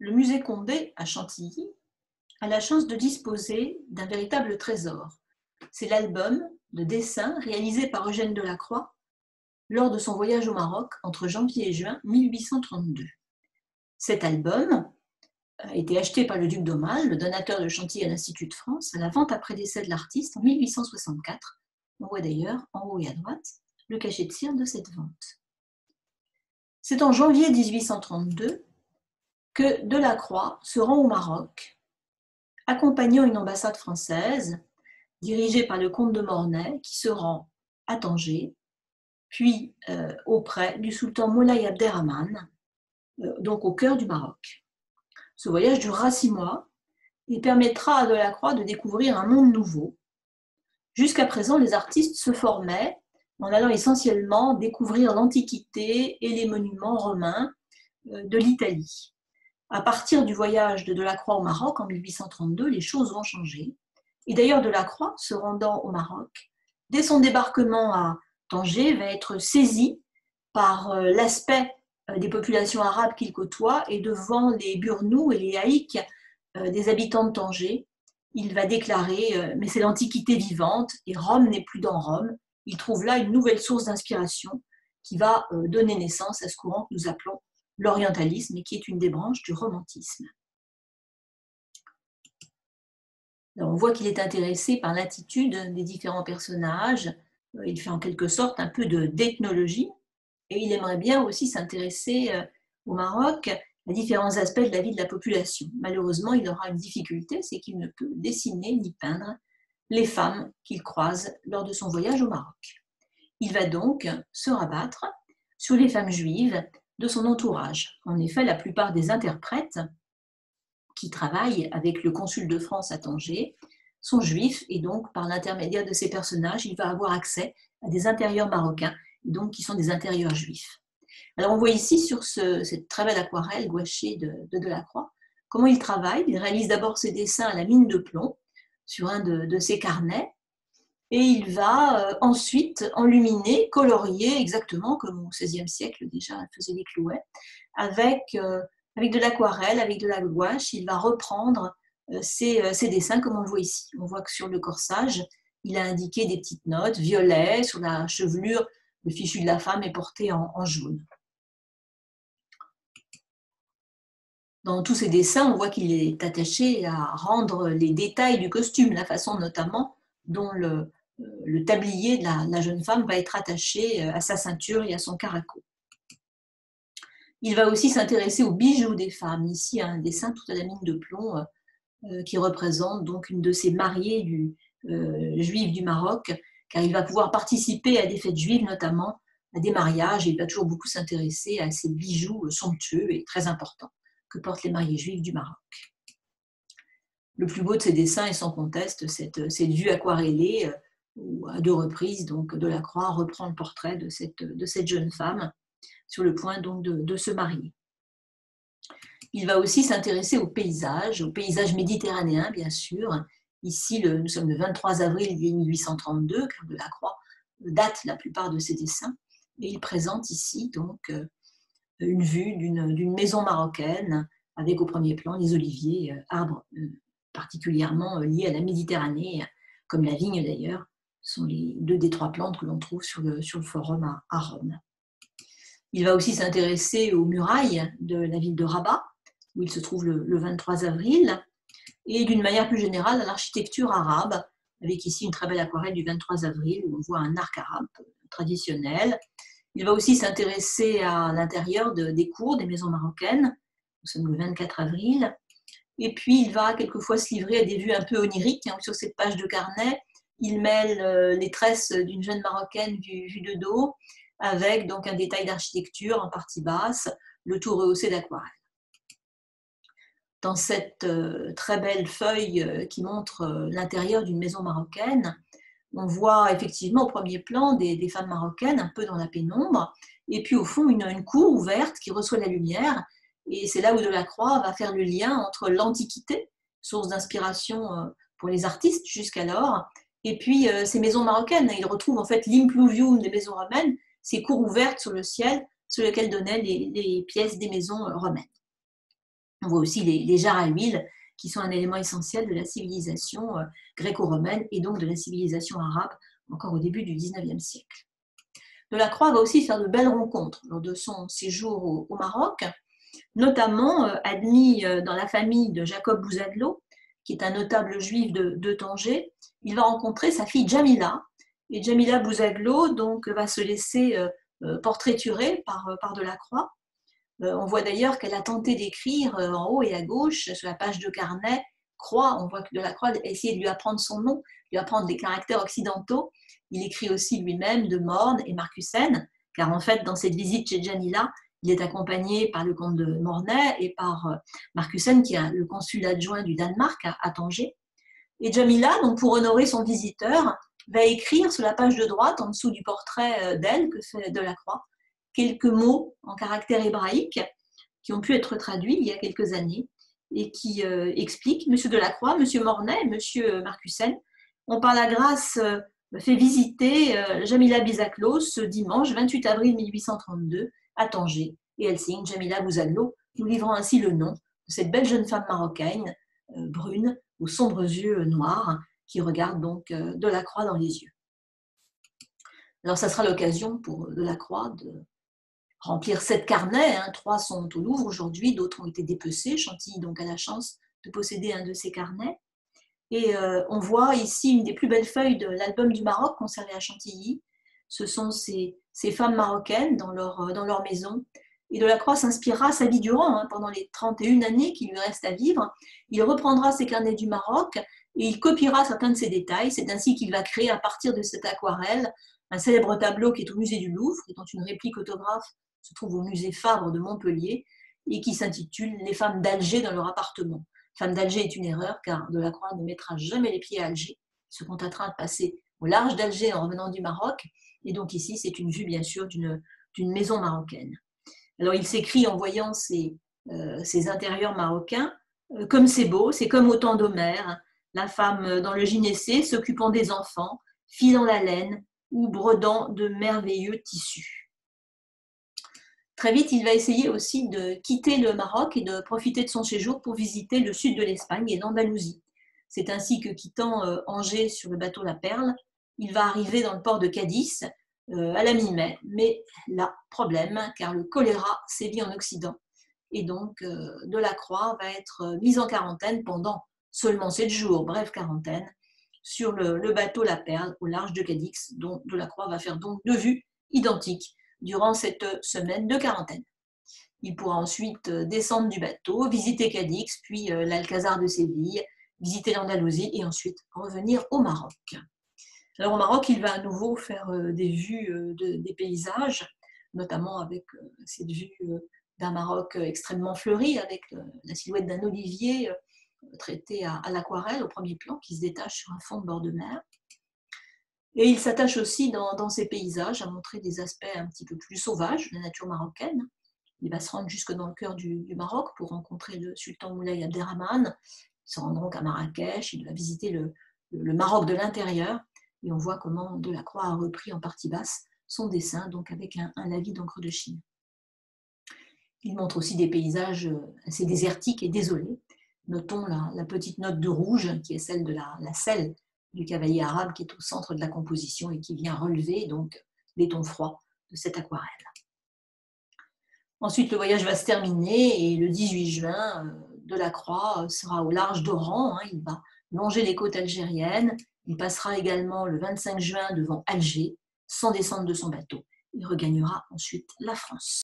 le musée Condé à Chantilly a la chance de disposer d'un véritable trésor. C'est l'album de dessins réalisé par Eugène Delacroix lors de son voyage au Maroc entre janvier et juin 1832. Cet album a été acheté par le duc d'Aumale, le donateur de Chantilly à l'Institut de France, à la vente après décès de l'artiste en 1864. On voit d'ailleurs en haut et à droite le cachet de cire de cette vente. C'est en janvier 1832 que Delacroix se rend au Maroc, accompagnant une ambassade française dirigée par le comte de Mornay, qui se rend à Tanger, puis auprès du sultan Moulay Abderrahmane, donc au cœur du Maroc. Ce voyage durera 6 mois et permettra à Delacroix de découvrir un monde nouveau. Jusqu'à présent, les artistes se formaient en allant essentiellement découvrir l'Antiquité et les monuments romains de l'Italie. À partir du voyage de Delacroix au Maroc en 1832, les choses vont changer. Et d'ailleurs, Delacroix, se rendant au Maroc, dès son débarquement à Tanger, va être saisi par l'aspect des populations arabes qu'il côtoie, et devant les burnous et les haïks des habitants de Tanger, il va déclarer « mais c'est l'Antiquité vivante et Rome n'est plus dans Rome ». Il trouve là une nouvelle source d'inspiration qui va donner naissance à ce courant que nous appelons l'orientalisme et qui est une des branches du romantisme. Alors, on voit qu'il est intéressé par l'attitude des différents personnages. Il fait en quelque sorte un peu d'ethnologie et il aimerait bien aussi s'intéresser au Maroc à différents aspects de la vie de la population. Malheureusement, il aura une difficulté, c'est qu'il ne peut dessiner ni peindre les femmes qu'il croise lors de son voyage au Maroc. Il va donc se rabattre sur les femmes juives de son entourage. En effet, la plupart des interprètes qui travaillent avec le consul de France à Tanger sont juifs, et donc par l'intermédiaire de ces personnages, il va avoir accès à des intérieurs marocains, donc qui sont des intérieurs juifs. Alors on voit ici sur cette très belle aquarelle gouachée de Delacroix comment il travaille. Il réalise d'abord ses dessins à la mine de plomb sur un de ses carnets, et il va ensuite enluminer, colorier, exactement comme au XVIe siècle déjà faisait les Clouets, avec de l'aquarelle, avec de la gouache. Il va reprendre ses dessins comme on le voit ici. On voit que sur le corsage, il a indiqué des petites notes, violet, sur la chevelure, le fichu de la femme est porté en jaune. Dans tous ces dessins, on voit qu'il est attaché à rendre les détails du costume, la façon notamment dont le tablier de la jeune femme va être attaché à sa ceinture et à son caraco. Il va aussi s'intéresser aux bijoux des femmes. Ici, un dessin tout à la mine de plomb qui représente donc une de ces mariées juives du Maroc, car il va pouvoir participer à des fêtes juives, notamment à des mariages, et il va toujours beaucoup s'intéresser à ces bijoux somptueux et très importants que portent les mariées juives du Maroc. Le plus beau de ces dessins est sans conteste cette vue aquarellée où à 2 reprises, donc Delacroix reprend le portrait de cette jeune femme sur le point donc de se marier. Il va aussi s'intéresser aux paysages méditerranéens, bien sûr. Ici, nous sommes le 23 avril 1832, car Delacroix date la plupart de ses dessins, et il présente ici donc une vue d'une maison marocaine avec au premier plan les oliviers, arbres particulièrement liés à la Méditerranée, comme la vigne d'ailleurs, sont les 2 des 3 plantes que l'on trouve sur le forum à Rome. Il va aussi s'intéresser aux murailles de la ville de Rabat, où il se trouve le 23 avril, et d'une manière plus générale à l'architecture arabe, avec ici une très belle aquarelle du 23 avril où on voit un arc arabe traditionnel. Il va aussi s'intéresser à l'intérieur des cours des maisons marocaines. Nous sommes le 24 avril. Et puis, il va quelquefois se livrer à des vues un peu oniriques. Sur cette page de carnet, il mêle les tresses d'une jeune marocaine vue de dos avec donc un détail d'architecture en partie basse, le tout rehaussé d'aquarelle. Dans cette très belle feuille qui montre l'intérieur d'une maison marocaine, on voit effectivement au premier plan des femmes marocaines un peu dans la pénombre, et puis au fond une cour ouverte qui reçoit la lumière, et c'est là où Delacroix va faire le lien entre l'Antiquité, source d'inspiration pour les artistes jusqu'alors, et puis ces maisons marocaines. Il retrouve en fait l'impluvium des maisons romaines, ces cours ouvertes sur le ciel, sur lesquelles donnaient les pièces des maisons romaines. On voit aussi les jarres à huile, qui sont un élément essentiel de la civilisation gréco-romaine et donc de la civilisation arabe, encore au début du XIXe siècle. Delacroix va aussi faire de belles rencontres lors de son séjour au Maroc, notamment admis dans la famille de Jacob Bouzaglo, qui est un notable juif de Tanger. Il va rencontrer sa fille Jamila, et Jamila Bouzaglo donc, va se laisser portraiturer par Delacroix. On voit d'ailleurs qu'elle a tenté d'écrire en haut et à gauche, sur la page de carnet, Croix. On voit que Delacroix a essayé de lui apprendre son nom, lui apprendre les caractères occidentaux. Il écrit aussi lui-même de Morne et Marcussen, car en fait, dans cette visite chez Jamila, il est accompagné par le comte de Mornay et par Marcussen, qui est le consul adjoint du Danemark à Tanger. Et Jamila, donc pour honorer son visiteur, va écrire sur la page de droite, en dessous du portrait d'elle que fait Delacroix, quelques mots en caractère hébraïque qui ont pu être traduits il y a quelques années et qui expliquent: Monsieur Delacroix, Monsieur Mornay, Monsieur Marcussen ont par la grâce fait visiter Jamila Bouzaglo ce dimanche 28 avril 1832 à Tanger, et elle signe Jamila Bouzaglo, nous livrant ainsi le nom de cette belle jeune femme marocaine, brune, aux sombres yeux noirs, qui regarde donc Delacroix dans les yeux. Alors ça sera l'occasion pour Delacroix de remplir 7 carnets, 3 sont au Louvre aujourd'hui, d'autres ont été dépecés. Chantilly donc a la chance de posséder un de ces carnets. Et on voit ici une des plus belles feuilles de l'album du Maroc conservé à Chantilly. Ce sont ces femmes marocaines dans leur maison. Et Delacroix s'inspirera sa vie durant, pendant les 31 années qui lui restent à vivre. Il reprendra ses carnets du Maroc et il copiera certains de ces détails. C'est ainsi qu'il va créer, à partir de cette aquarelle, un célèbre tableau qui est au musée du Louvre, et dont une réplique autographe se trouve au musée Fabre de Montpellier, et qui s'intitule « Les femmes d'Alger dans leur appartement ». Femme d'Alger est une erreur, car Delacroix ne mettra jamais les pieds à Alger. Il se contentera de passer au large d'Alger en revenant du Maroc. Et donc ici, c'est une vue, bien sûr, d'une maison marocaine. Alors il s'écrit en voyant ces intérieurs marocains, comme c'est beau, c'est comme au temps d'Homère, la femme dans le gynécée s'occupant des enfants, filant la laine ou brodant de merveilleux tissus. Très vite, il va essayer aussi de quitter le Maroc et de profiter de son séjour pour visiter le sud de l'Espagne et l'Andalousie. C'est ainsi que, quittant Angers sur le bateau La Perle, il va arriver dans le port de Cadix à la mi-mai. Mais là, problème, car le choléra sévit en Occident. Et donc, Delacroix va être mis en quarantaine pendant seulement 7 jours, bref quarantaine, sur le bateau La Perle au large de Cadix, dont Delacroix va faire donc 2 vues identiques durant cette semaine de quarantaine. Il pourra ensuite descendre du bateau, visiter Cadix, puis l'Alcazar de Séville, visiter l'Andalousie et ensuite revenir au Maroc. Alors au Maroc, il va à nouveau faire des vues des paysages, notamment avec cette vue d'un Maroc extrêmement fleuri, avec la silhouette d'un olivier traité à l'aquarelle au premier plan, qui se détache sur un fond de bord de mer. Et il s'attache aussi dans ces paysages à montrer des aspects un petit peu plus sauvages de la nature marocaine. Il va se rendre jusque dans le cœur du Maroc pour rencontrer le sultan Moulay Abderrahmane. Il se rend donc à Marrakech, il va visiter le Maroc de l'intérieur, et on voit comment Delacroix a repris en partie basse son dessin, donc avec un lavis d'encre de Chine. Il montre aussi des paysages assez désertiques et désolés. Notons la petite note de rouge, qui est celle de la selle du cavalier arabe, qui est au centre de la composition et qui vient relever donc les tons froids de cette aquarelle. Ensuite, le voyage va se terminer et le 18 juin, Delacroix sera au large d'Oran. Il va longer les côtes algériennes. Il passera également le 25 juin devant Alger, sans descendre de son bateau. Il regagnera ensuite la France.